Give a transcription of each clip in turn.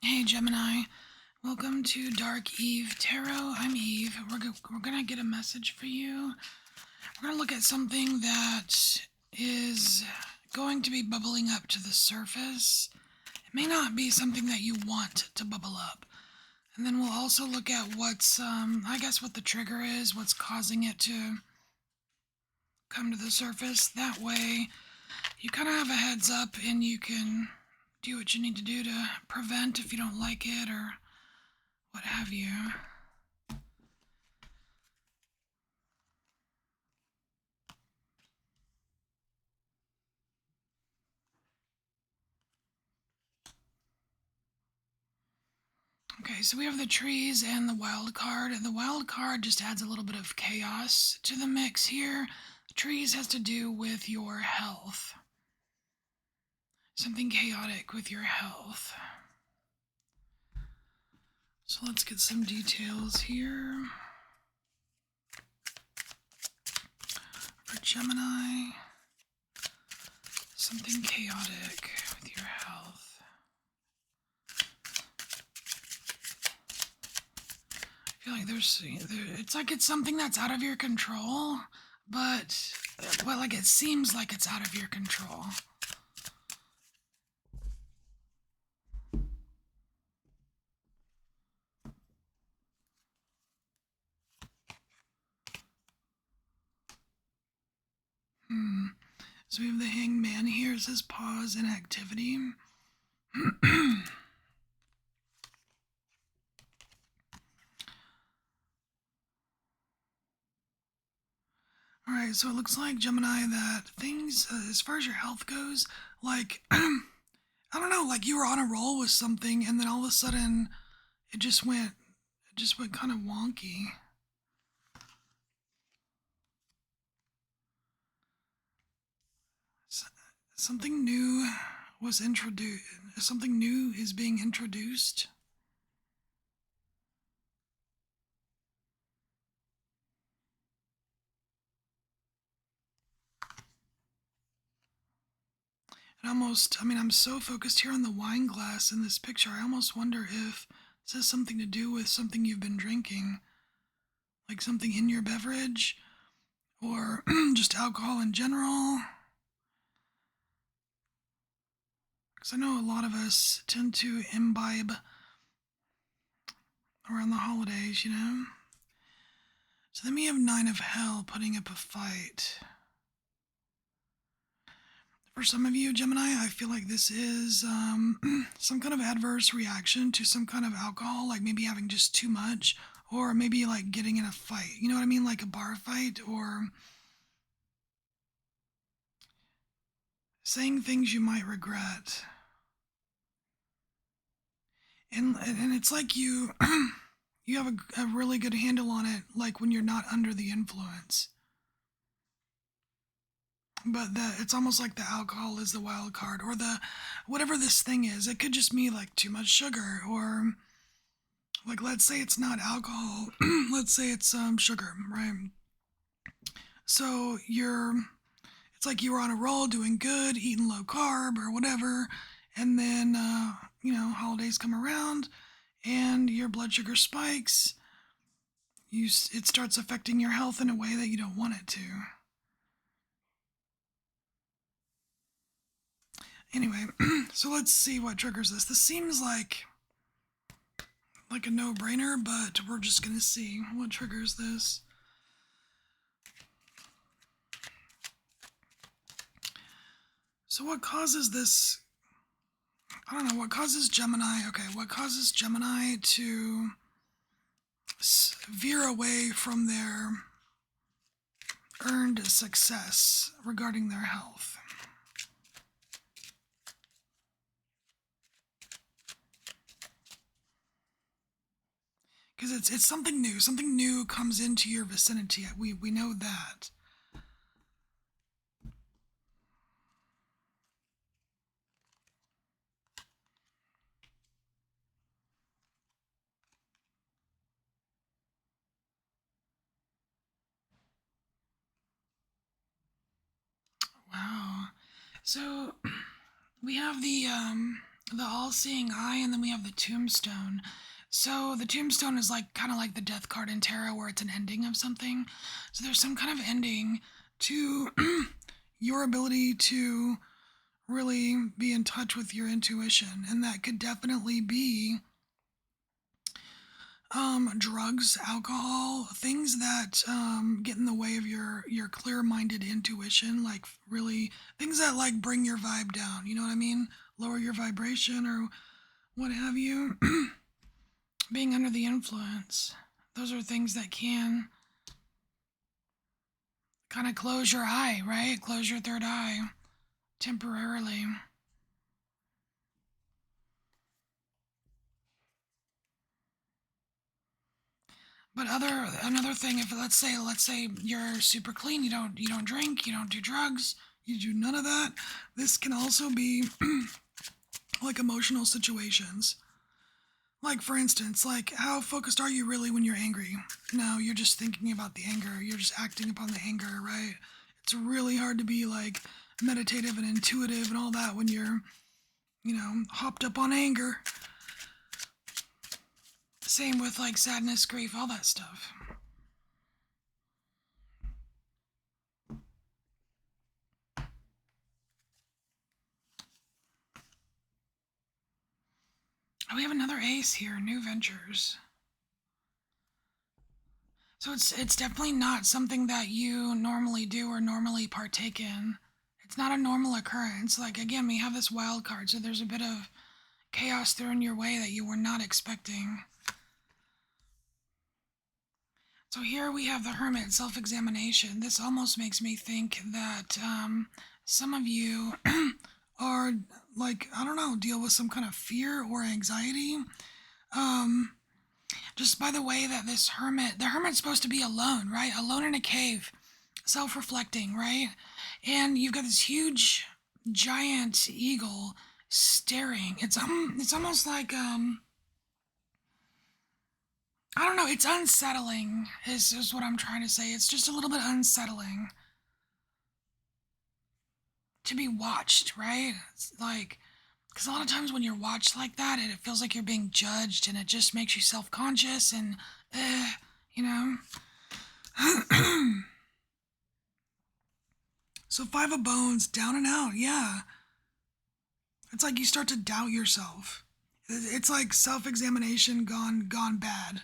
Hey Gemini, welcome to Dark Eve Tarot. I'm Eve. We're gonna get a message for you. We're gonna look at something that is going to be bubbling up to the surface. It may not be something that you want to bubble up. And then we'll also look at what's, I guess what the trigger is, what's causing it to come to the surface. That way you kind of have a heads up and you can do what you need to do to prevent if you don't like it or what have you. Okay, so we have the trees and the wild card. The wild card just adds a little bit of chaos to the mix here. The trees has to do with your health. Something chaotic with your health. So let's get some details here. For Gemini, something chaotic with your health. I feel like it's like it's something that's out of your control, but, well, like it seems like it's out of your control. So we have the hangman here. It says pause in activity. Alright, so it looks like, Gemini, that things, as far as your health goes, like, I don't know, like you were on a roll with something and then all of a sudden it just went kind of wonky. Something new was introduced. Something new is being introduced. And almost, I mean, I'm so focused here on the wine glass in this picture, I almost wonder if this has something to do with something you've been drinking. Like something in your beverage, or just alcohol in general. Because I know a lot of us tend to imbibe around the holidays, you know? So then we have Nine of Hell putting up a fight. For some of you, Gemini, I feel like this is some kind of adverse reaction to some kind of alcohol, like maybe having just too much, or maybe like getting in a fight. You know what I mean? Like a bar fight, or saying things you might regret. And it's like you you have a really good handle on it, like when you're not under the influence. But it's almost like the alcohol is the wild card, or the whatever this thing is. It could just be like too much sugar, or like let's say it's not alcohol, let's say it's sugar, right? So it's like you were on a roll, doing good, eating low carb or whatever, and then holidays come around, and your blood sugar spikes. It starts affecting your health in a way that you don't want it to. Anyway, so let's see what triggers this. This seems like a no-brainer, but we're just gonna see what triggers this. So what causes this? I don't know. What causes Gemini? Okay, what causes Gemini to veer away from their earned success regarding their health? Because it's something new. Something new comes into your vicinity. We know that. Wow. So we have the the all-seeing eye, and then we have the tombstone. So the tombstone is like kind of like the death card in tarot, where it's an ending of something. So there's some kind of ending to your ability to really be in touch with your intuition, and that could definitely be drugs, alcohol, things that get in the way of your clear-minded intuition, like really things that like bring your vibe down, you know what I mean? Lower your vibration or what have you. Being under the influence. Those are things that can kind of close your eye, right? Close your third eye temporarily. But another thing, if let's say you're super clean, you don't drink, you don't do drugs, you do none of that. This can also be like emotional situations. Like for instance, like how focused are you really when you're angry? No, you're just thinking about the anger. You're just acting upon the anger, right? It's really hard to be like meditative and intuitive and all that when you're, hopped up on anger. Same with like sadness, grief, all that stuff. Oh, we have another ace here, new ventures. So it's definitely not something that you normally do or normally partake in. It's not a normal occurrence. Like again, we have this wild card, so there's a bit of chaos thrown your way that you were not expecting. So here we have the Hermit, self-examination. This almost makes me think that some of you are like, I don't know, deal with some kind of fear or anxiety. Just by the way that the hermit's supposed to be alone, right? Alone in a cave, self-reflecting, right? And you've got this huge, giant eagle staring. It's almost like I don't know. It's unsettling. Is what I'm trying to say. It's just a little bit unsettling to be watched, right? It's like because a lot of times when you're watched like that, it feels like you're being judged, and it just makes you self-conscious and, you know. So Five of Bones, down and out, yeah. It's like you start to doubt yourself. It's like self-examination gone bad.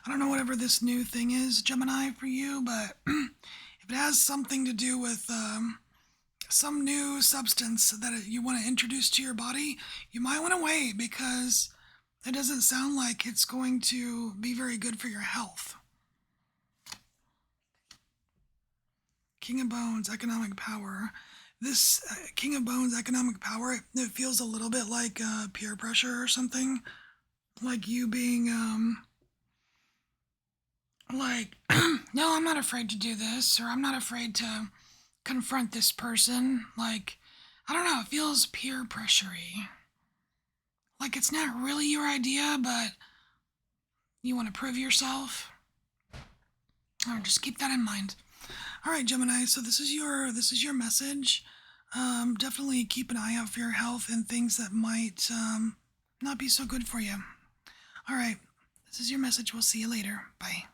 I don't know whatever this new thing is, Gemini, for you, but if it has something to do with some new substance that you want to introduce to your body, you might want to wait because it doesn't sound like it's going to be very good for your health. King of Bones, economic power. This King of Bones, economic power, it feels a little bit like peer pressure or something. Like you being, like, no, I'm not afraid to do this, or I'm not afraid to confront this person. Like, I don't know, it feels peer pressury. Like it's not really your idea, but you want to prove yourself. Or just keep that in mind. All right, Gemini. So this is your message. Definitely keep an eye out for your health and things that might not be so good for you. All right, this is your message. We'll see you later. Bye.